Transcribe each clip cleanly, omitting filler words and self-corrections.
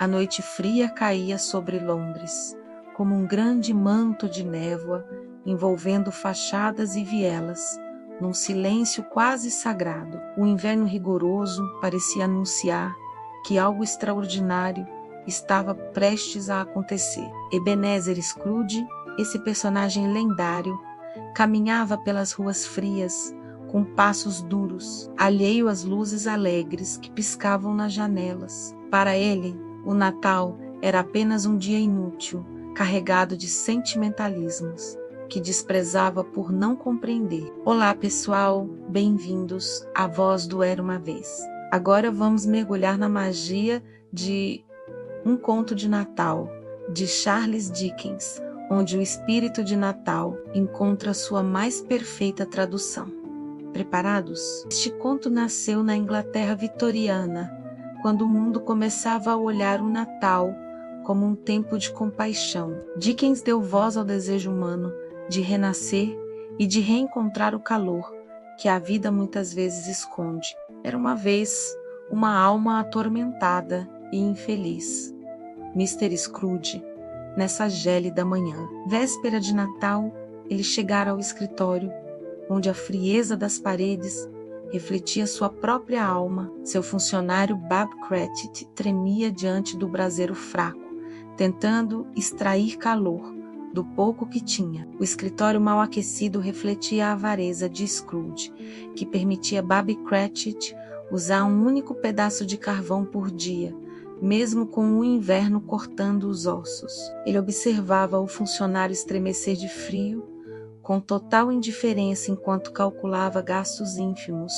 A noite fria caía sobre Londres, como um grande manto de névoa, envolvendo fachadas e vielas, num silêncio quase sagrado. O inverno rigoroso parecia anunciar que algo extraordinário estava prestes a acontecer. Ebenezer Scrooge, esse personagem lendário, caminhava pelas ruas frias, com passos duros, alheio às luzes alegres que piscavam nas janelas. Para ele, o Natal era apenas um dia inútil, carregado de sentimentalismos, que desprezava por não compreender. Olá, pessoal, bem-vindos à Voz do Era Uma Vez. Agora vamos mergulhar na magia de Um Conto de Natal, de Charles Dickens, onde o espírito de Natal encontra sua mais perfeita tradução. Preparados? Este conto nasceu na Inglaterra vitoriana, quando o mundo começava a olhar o Natal como um tempo de compaixão. Dickens deu voz ao desejo humano de renascer e de reencontrar o calor que a vida muitas vezes esconde. Era uma vez uma alma atormentada e infeliz, Mr. Scrooge, nessa gélida manhã. Véspera de Natal, ele chegara ao escritório, onde a frieza das paredes refletia sua própria alma. Seu funcionário Bob Cratchit tremia diante do braseiro fraco, tentando extrair calor do pouco que tinha. O escritório mal aquecido refletia a avareza de Scrooge, que permitia Bob Cratchit usar um único pedaço de carvão por dia, mesmo com o inverno cortando os ossos. Ele observava o funcionário estremecer de frio, com total indiferença enquanto calculava gastos ínfimos,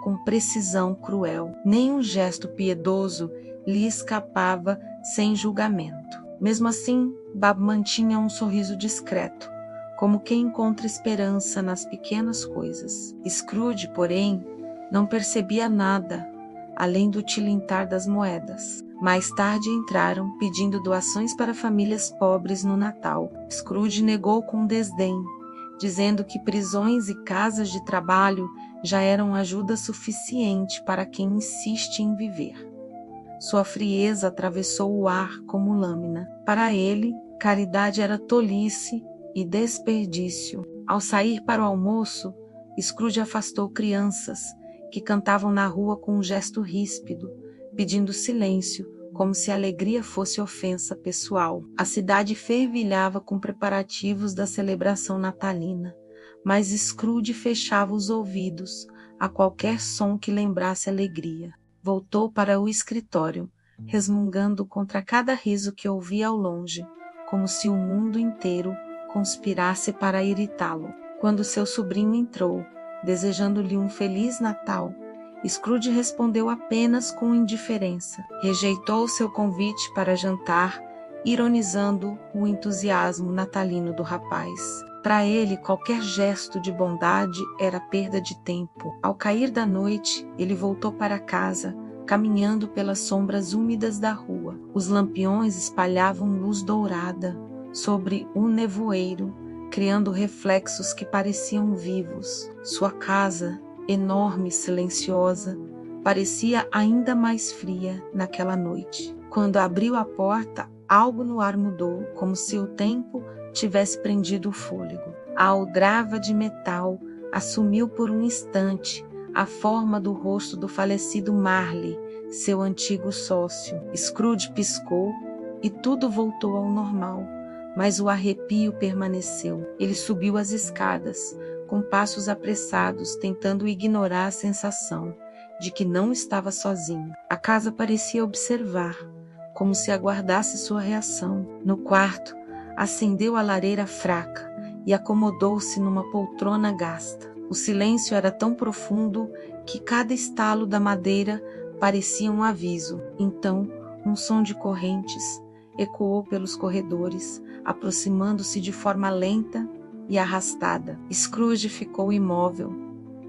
com precisão cruel. Nenhum gesto piedoso lhe escapava sem julgamento. Mesmo assim, Bob mantinha um sorriso discreto, como quem encontra esperança nas pequenas coisas. Scrooge, porém, não percebia nada, além do tilintar das moedas. Mais tarde entraram, pedindo doações para famílias pobres no Natal. Scrooge negou com desdém, dizendo que prisões e casas de trabalho já eram ajuda suficiente para quem insiste em viver. Sua frieza atravessou o ar como lâmina. Para ele, caridade era tolice e desperdício. Ao sair para o almoço, Scrooge afastou crianças que cantavam na rua com um gesto ríspido, pedindo silêncio, como se a alegria fosse ofensa pessoal. A cidade fervilhava com preparativos da celebração natalina, mas Scrooge fechava os ouvidos a qualquer som que lembrasse alegria. Voltou para o escritório, resmungando contra cada riso que ouvia ao longe, como se o mundo inteiro conspirasse para irritá-lo. Quando seu sobrinho entrou, desejando-lhe um Feliz Natal, Scrooge respondeu apenas com indiferença. Rejeitou seu convite para jantar, ironizando o entusiasmo natalino do rapaz. Para ele, qualquer gesto de bondade era perda de tempo. Ao cair da noite, ele voltou para casa, caminhando pelas sombras úmidas da rua. Os lampiões espalhavam luz dourada sobre um nevoeiro, criando reflexos que pareciam vivos. Sua casa, enorme e silenciosa, parecia ainda mais fria naquela noite. Quando abriu a porta, algo no ar mudou, como se o tempo tivesse prendido o fôlego. A aldrava de metal assumiu por um instante a forma do rosto do falecido Marley, seu antigo sócio. Scrooge piscou e tudo voltou ao normal, mas o arrepio permaneceu. Ele subiu as escadas, com passos apressados, tentando ignorar a sensação de que não estava sozinho. A casa parecia observar, como se aguardasse sua reação. No quarto, acendeu a lareira fraca e acomodou-se numa poltrona gasta. O silêncio era tão profundo que cada estalo da madeira parecia um aviso. Então, um som de correntes ecoou pelos corredores, aproximando-se de forma lenta e arrastada. Scrooge ficou imóvel,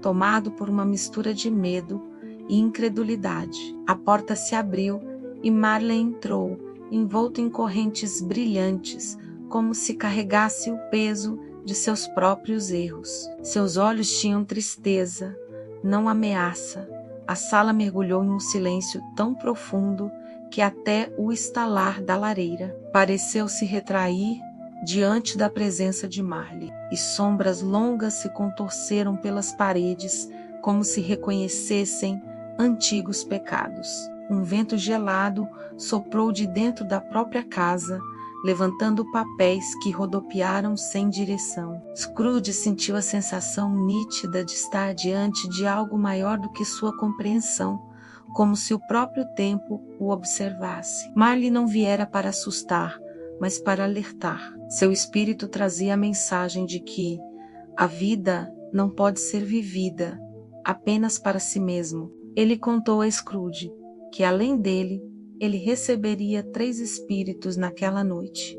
tomado por uma mistura de medo e incredulidade. A porta se abriu e Marley entrou, envolto em correntes brilhantes, como se carregasse o peso de seus próprios erros. Seus olhos tinham tristeza, não ameaça. A sala mergulhou em um silêncio tão profundo que até o estalar da lareira. Pareceu se retrair diante da presença de Marley, e sombras longas se contorceram pelas paredes, como se reconhecessem antigos pecados. Um vento gelado soprou de dentro da própria casa, levantando papéis que rodopiaram sem direção. Scrooge sentiu a sensação nítida de estar diante de algo maior do que sua compreensão, como se o próprio tempo o observasse. Marley não viera para assustar, mas para alertar. Seu espírito trazia a mensagem de que a vida não pode ser vivida apenas para si mesmo. Ele contou a Scrooge que, além dele, ele receberia 3 espíritos naquela noite,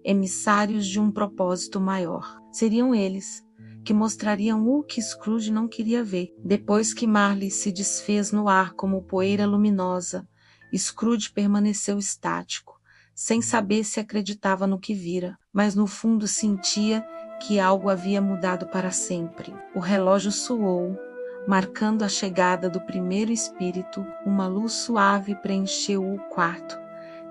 emissários de um propósito maior. Seriam eles que mostrariam o que Scrooge não queria ver. Depois que Marley se desfez no ar como poeira luminosa, Scrooge permaneceu estático, sem saber se acreditava no que vira, mas no fundo sentia que algo havia mudado para sempre. O relógio soou, marcando a chegada do primeiro espírito. Uma luz suave preencheu o quarto,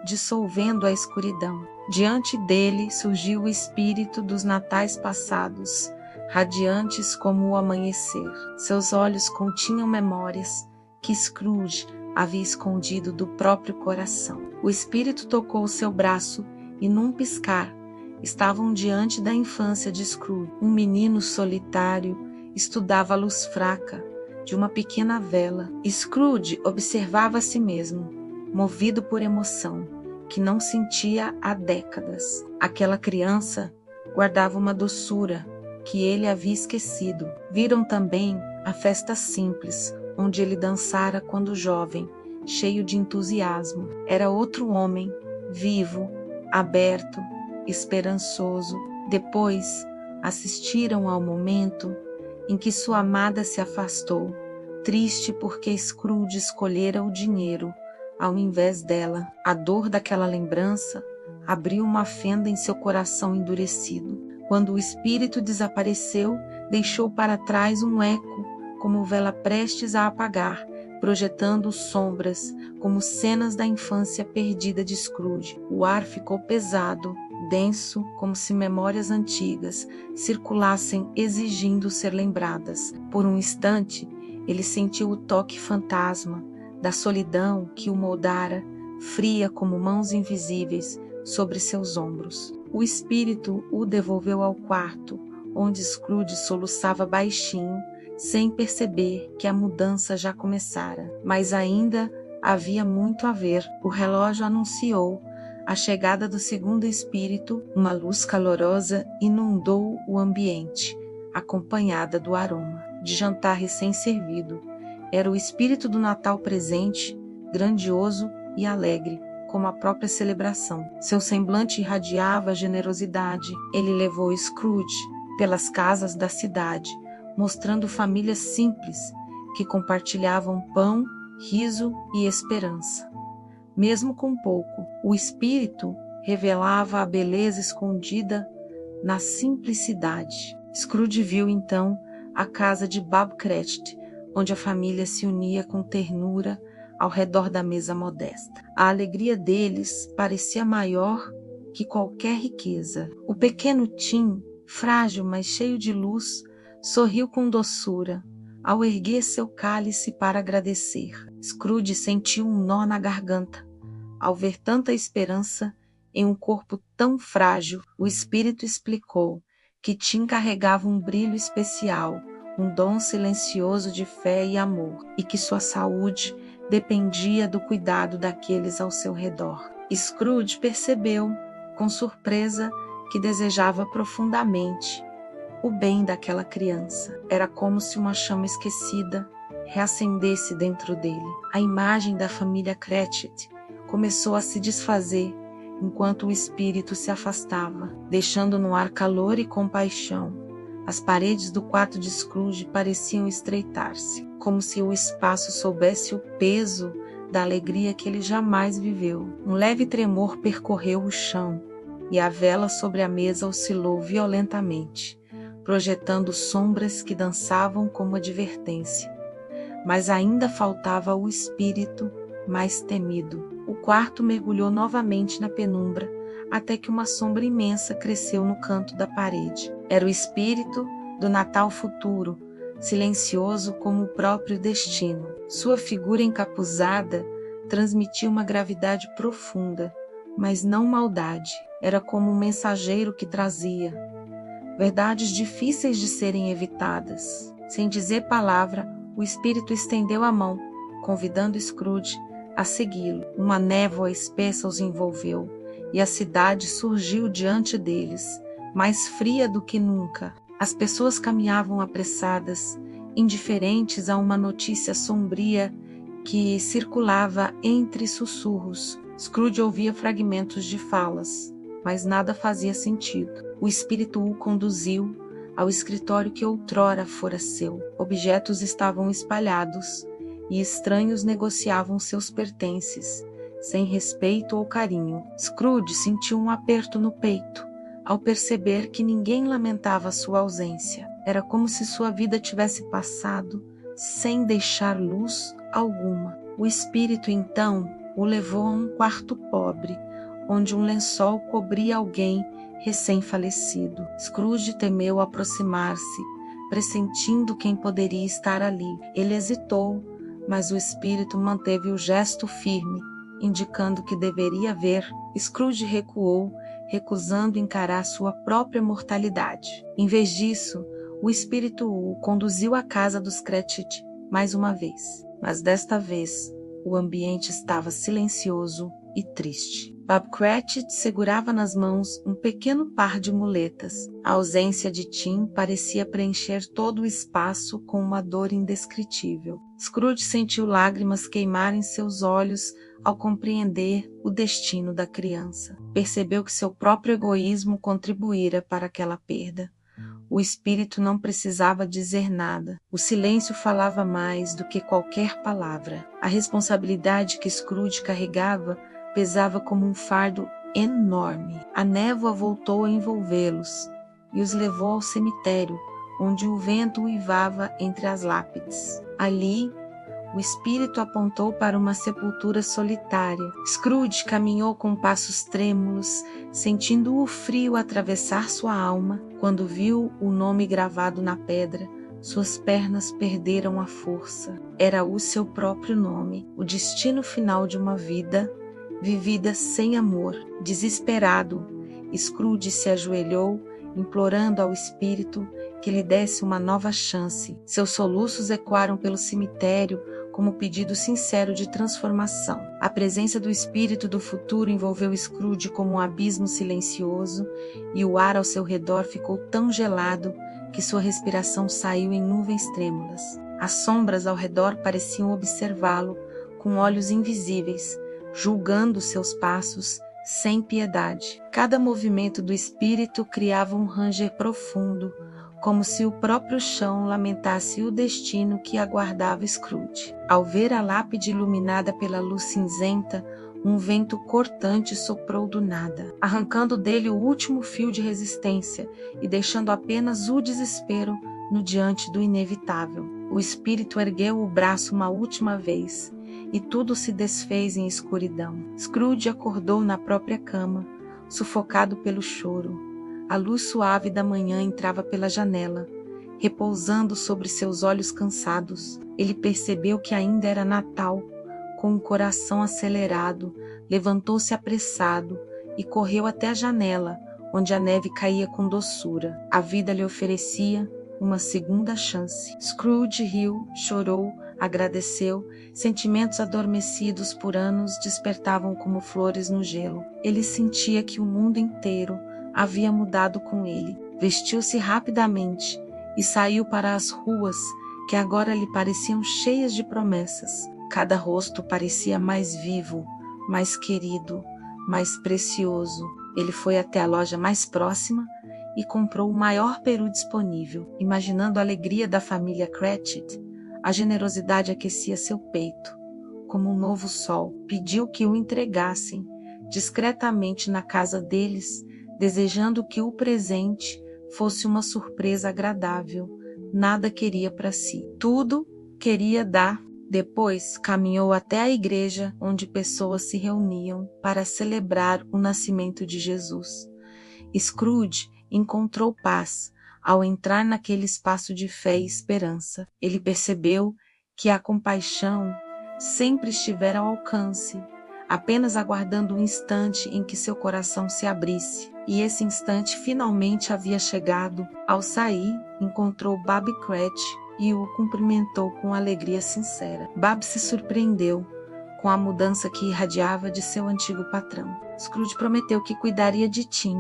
dissolvendo a escuridão. Diante dele surgiu o espírito dos natais passados, radiantes como o amanhecer. Seus olhos continham memórias que Scrooge havia escondido do próprio coração. O espírito tocou seu braço e, num piscar, estavam diante da infância de Scrooge. Um menino solitário estudava a luz fraca de uma pequena vela. Scrooge observava a si mesmo, movido por emoção que não sentia há décadas. Aquela criança guardava uma doçura que ele havia esquecido. Viram também a festa simples, onde ele dançara quando jovem, cheio de entusiasmo. Era outro homem, vivo, aberto, esperançoso. Depois assistiram ao momento em que sua amada se afastou, triste porque Scrooge escolhera o dinheiro ao invés dela. A dor daquela lembrança abriu uma fenda em seu coração endurecido. Quando o espírito desapareceu, deixou para trás um eco, como vela prestes a apagar, projetando sombras, como cenas da infância perdida de Scrooge. O ar ficou pesado, denso, como se memórias antigas circulassem exigindo ser lembradas. Por um instante, ele sentiu o toque fantasma da solidão que o moldara, fria como mãos invisíveis sobre seus ombros. O espírito o devolveu ao quarto, onde Scrooge soluçava baixinho, sem perceber que a mudança já começara. Mas ainda havia muito a ver. O relógio anunciou a chegada do segundo espírito. Uma luz calorosa inundou o ambiente, acompanhada do aroma de jantar recém-servido. Era o espírito do Natal presente, grandioso e alegre, como a própria celebração. Seu semblante irradiava generosidade. Ele levou Scrooge pelas casas da cidade, mostrando famílias simples que compartilhavam pão, riso e esperança. Mesmo com pouco, o espírito revelava a beleza escondida na simplicidade. Scrooge viu então a casa de Bob Cratchit, onde a família se unia com ternura ao redor da mesa modesta. A alegria deles parecia maior que qualquer riqueza. O pequeno Tim, frágil mas cheio de luz, sorriu com doçura ao erguer seu cálice para agradecer. Scrooge sentiu um nó na garganta ao ver tanta esperança em um corpo tão frágil. O espírito explicou que Tim carregava um brilho especial, um dom silencioso de fé e amor, e que sua saúde dependia do cuidado daqueles ao seu redor. Scrooge percebeu, com surpresa, que desejava profundamente o bem daquela criança. Era como se uma chama esquecida reacendesse dentro dele. A imagem da família Cratchit começou a se desfazer enquanto o espírito se afastava, deixando no ar calor e compaixão. As paredes do quarto de Scrooge pareciam estreitar-se, como se o espaço soubesse o peso da alegria que ele jamais viveu. Um leve tremor percorreu o chão e a vela sobre a mesa oscilou violentamente, projetando sombras que dançavam como advertência. Mas ainda faltava o espírito mais temido. o quarto mergulhou novamente na penumbra, até que uma sombra imensa cresceu no canto da parede. Era o espírito do Natal futuro, silencioso como o próprio destino. Sua figura encapuzada transmitia uma gravidade profunda, mas não maldade. Era como um mensageiro que trazia verdades difíceis de serem evitadas. Sem dizer palavra, o espírito estendeu a mão, convidando Scrooge a segui-lo. Uma névoa espessa os envolveu, e a cidade surgiu diante deles, mais fria do que nunca. As pessoas caminhavam apressadas, indiferentes a uma notícia sombria que circulava entre sussurros. Scrooge ouvia fragmentos de falas, mas nada fazia sentido. O espírito o conduziu ao escritório que outrora fora seu. Objetos estavam espalhados e estranhos negociavam seus pertences, sem respeito ou carinho. Scrooge sentiu um aperto no peito ao perceber que ninguém lamentava sua ausência. Era como se sua vida tivesse passado sem deixar luz alguma. O espírito então o levou a um quarto pobre, onde um lençol cobria alguém recém-falecido. Scrooge temeu aproximar-se, pressentindo quem poderia estar ali. Ele hesitou, mas o espírito manteve o gesto firme, indicando que deveria ver. Scrooge recuou, recusando encarar sua própria mortalidade. Em vez disso, o espírito o conduziu à casa dos Cratchit mais uma vez. Mas desta vez, o ambiente estava silencioso e triste. Bob Cratchit segurava nas mãos um pequeno par de muletas. A ausência de Tim parecia preencher todo o espaço com uma dor indescritível. Scrooge sentiu lágrimas queimarem seus olhos ao compreender o destino da criança. Percebeu que seu próprio egoísmo contribuíra para aquela perda. O espírito não precisava dizer nada. O silêncio falava mais do que qualquer palavra. A responsabilidade que Scrooge carregava pesava como um fardo enorme. A névoa voltou a envolvê-los e os levou ao cemitério, onde o vento uivava entre as lápides. Ali, o espírito apontou para uma sepultura solitária. Scrooge caminhou com passos trêmulos, sentindo o frio atravessar sua alma. Quando viu o nome gravado na pedra, suas pernas perderam a força. Era o seu próprio nome, o destino final de uma vida vivida sem amor. Desesperado, Scrooge se ajoelhou, implorando ao espírito que lhe desse uma nova chance. Seus soluços ecoaram pelo cemitério como pedido sincero de transformação. A presença do espírito do futuro envolveu Scrooge como um abismo silencioso, e o ar ao seu redor ficou tão gelado que sua respiração saiu em nuvens trêmulas. As sombras ao redor pareciam observá-lo com olhos invisíveis, julgando seus passos sem piedade. Cada movimento do espírito criava um ranger profundo, como se o próprio chão lamentasse o destino que aguardava Scrooge. Ao ver a lápide iluminada pela luz cinzenta, um vento cortante soprou do nada, arrancando dele o último fio de resistência e deixando apenas o desespero no diante do inevitável. O espírito ergueu o braço uma última vez, e tudo se desfez em escuridão. Scrooge acordou na própria cama, sufocado pelo choro. A luz suave da manhã entrava pela janela, repousando sobre seus olhos cansados. Ele percebeu que ainda era Natal. Com o coração acelerado, levantou-se apressado e correu até a janela, onde a neve caía com doçura. A vida lhe oferecia uma segunda chance. Scrooge riu, chorou, agradeceu. Sentimentos adormecidos por anos despertavam como flores no gelo. Ele sentia que o mundo inteiro havia mudado com ele. Vestiu-se rapidamente e saiu para as ruas, que agora lhe pareciam cheias de promessas. Cada rosto parecia mais vivo, mais querido, mais precioso. Ele foi até a loja mais próxima e comprou o maior peru disponível. Imaginando a alegria da família Cratchit, a generosidade aquecia seu peito, como um novo sol. Pediu que o entregassem discretamente na casa deles, desejando que o presente fosse uma surpresa agradável. Nada queria para si, tudo queria dar Depois caminhou até a igreja onde pessoas se reuniam para celebrar o nascimento de Jesus. Scrooge encontrou paz ao entrar naquele espaço de fé e esperança. Ele percebeu que a compaixão sempre estivera ao alcance, apenas aguardando um instante em que seu coração se abrisse. E esse instante finalmente havia chegado. Ao sair, encontrou Bob Cratchit e o cumprimentou com alegria sincera. Bob se surpreendeu com a mudança que irradiava de seu antigo patrão. Scrooge prometeu que cuidaria de Tim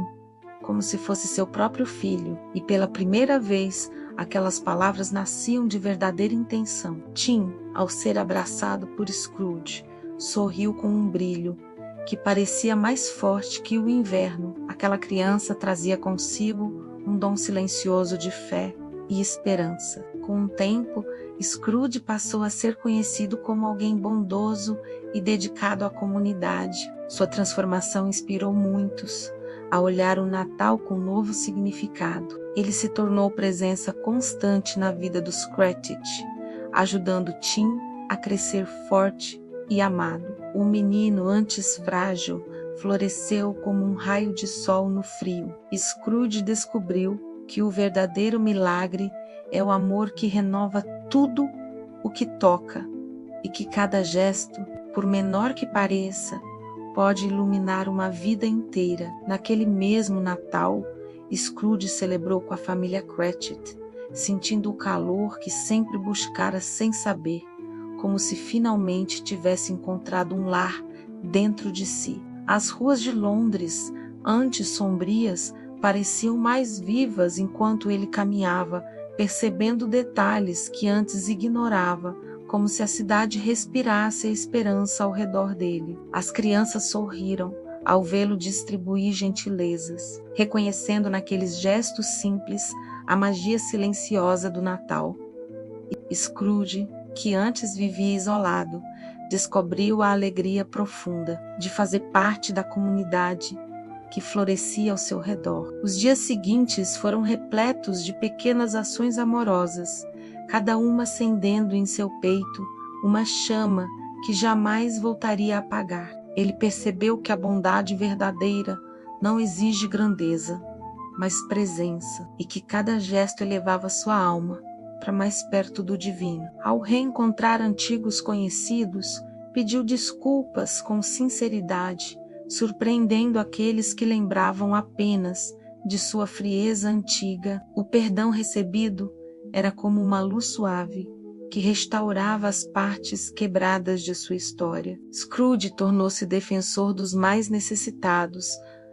como se fosse seu próprio filho, e pela primeira vez aquelas palavras nasciam de verdadeira intenção. Tim, ao ser abraçado por Scrooge, sorriu com um brilho que parecia mais forte que o inverno. Aquela criança trazia consigo um dom silencioso de fé e esperança. Com o tempo, Scrooge passou a ser conhecido como alguém bondoso e dedicado à comunidade. Sua transformação inspirou muitos a olhar o Natal com novo significado. Ele se tornou presença constante na vida dos Cratchit, ajudando Tim a crescer forte e amado. O menino, antes frágil, floresceu como um raio de sol no frio. Scrooge descobriu que o verdadeiro milagre é o amor que renova tudo o que toca e que cada gesto, por menor que pareça, pode iluminar uma vida inteira. Naquele mesmo Natal, Scrooge celebrou com a família Cratchit, sentindo o calor que sempre buscara sem saber, como se finalmente tivesse encontrado um lar dentro de si. As ruas de Londres, antes sombrias, pareciam mais vivas enquanto ele caminhava, percebendo detalhes que antes ignorava, como se a cidade respirasse a esperança ao redor dele. As crianças sorriram ao vê-lo distribuir gentilezas, reconhecendo naqueles gestos simples a magia silenciosa do Natal. Scrooge, que antes vivia isolado, descobriu a alegria profunda de fazer parte da comunidade que florescia ao seu redor. Os dias seguintes foram repletos de pequenas ações amorosas, cada uma acendendo em seu peito uma chama que jamais voltaria a apagar. Ele percebeu que a bondade verdadeira não exige grandeza, mas presença, e que cada gesto elevava sua alma para mais perto do divino. Ao reencontrar antigos conhecidos, pediu desculpas com sinceridade, surpreendendo aqueles que lembravam apenas de sua frieza antiga. O perdão recebido era como uma luz suave que restaurava as partes quebradas de sua história. Scrooge tornou-se defensor dos mais necessitados,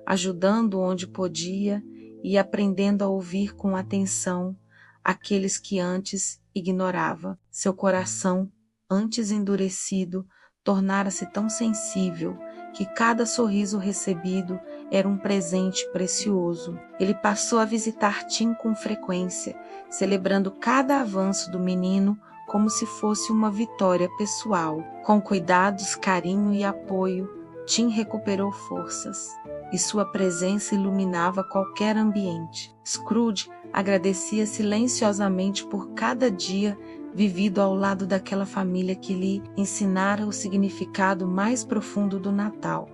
ajudando onde podia e aprendendo a ouvir com atenção aqueles que antes ignorava. Seu coração, antes endurecido, tornara-se tão sensível que cada sorriso recebido era um presente precioso. Ele passou a visitar Tim com frequência, celebrando cada avanço do menino como se fosse uma vitória pessoal. Com cuidados, carinho e apoio, Tim recuperou forças, e sua presença iluminava qualquer ambiente. Scrooge agradecia silenciosamente por cada dia vivido ao lado daquela família que lhe ensinara o significado mais profundo do Natal.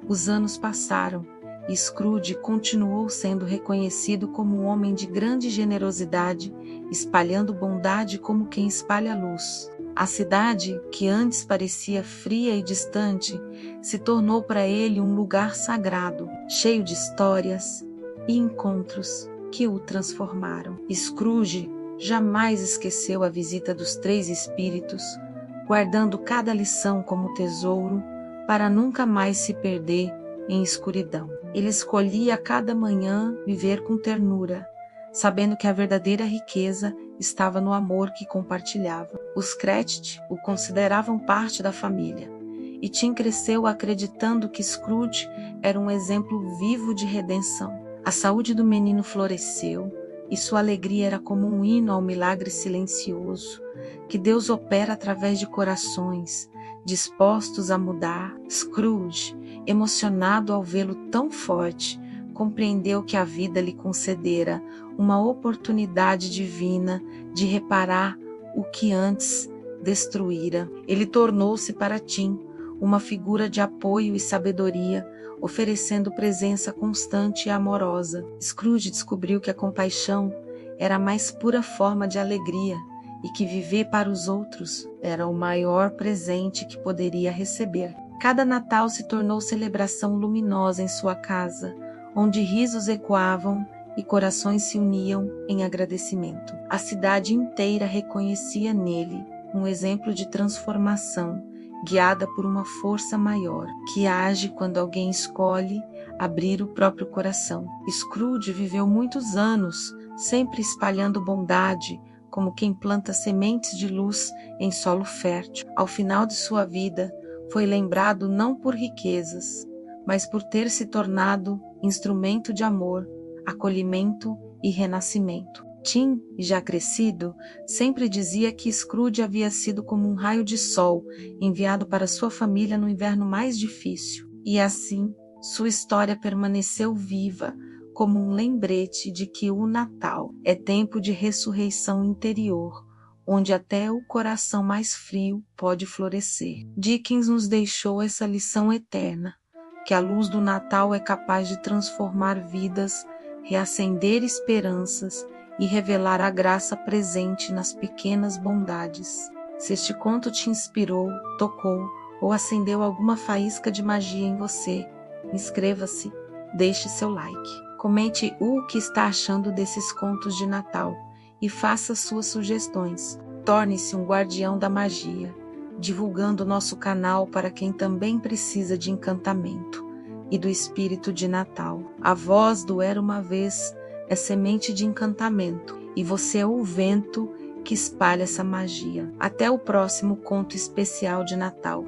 Os anos passaram e Scrooge continuou sendo reconhecido como um homem de grande generosidade, espalhando bondade como quem espalha luz. A cidade, que antes parecia fria e distante, se tornou para ele um lugar sagrado, cheio de histórias e encontros que o transformaram. Scrooge jamais esqueceu a visita dos três espíritos, guardando cada lição como tesouro para nunca mais se perder em escuridão. Ele escolhia a cada manhã viver com ternura, sabendo que a verdadeira riqueza estava no amor que compartilhava. Os Cratchit o consideravam parte da família, e Tim cresceu acreditando que Scrooge era um exemplo vivo de redenção. A saúde do menino floresceu, e sua alegria era como um hino ao milagre silencioso que Deus opera através de corações dispostos a mudar. Scrooge, emocionado ao vê-lo tão forte, compreendeu que a vida lhe concedera uma oportunidade divina de reparar o que antes destruíra. Ele tornou-se para Tim uma figura de apoio e sabedoria, oferecendo presença constante e amorosa. Scrooge descobriu que a compaixão era a mais pura forma de alegria e que viver para os outros era o maior presente que poderia receber. Cada Natal se tornou celebração luminosa em sua casa, onde risos ecoavam e corações se uniam em agradecimento. A cidade inteira reconhecia nele um exemplo de transformação, guiada por uma força maior, que age quando alguém escolhe abrir o próprio coração. Scrooge viveu muitos anos, sempre espalhando bondade, como quem planta sementes de luz em solo fértil. Ao final de sua vida, foi lembrado não por riquezas, mas por ter se tornado instrumento de amor, acolhimento e renascimento. Tim, já crescido, sempre dizia que Scrooge havia sido como um raio de sol enviado para sua família no inverno mais difícil. E assim, sua história permaneceu viva como um lembrete de que o Natal é tempo de ressurreição interior, onde até o coração mais frio pode florescer. Dickens nos deixou essa lição eterna, que a luz do Natal é capaz de transformar vidas, reacender esperanças e revelar a graça presente nas pequenas bondades. Se este conto te inspirou, tocou ou acendeu alguma faísca de magia em você, inscreva-se, deixe seu like. Comente o que está achando desses contos de Natal e faça suas sugestões. Torne-se um guardião da magia, divulgando nosso canal para quem também precisa de encantamento e do espírito de Natal. A voz do Era Uma Vez é semente de encantamento e você é o vento que espalha essa magia. Até o próximo conto especial de Natal.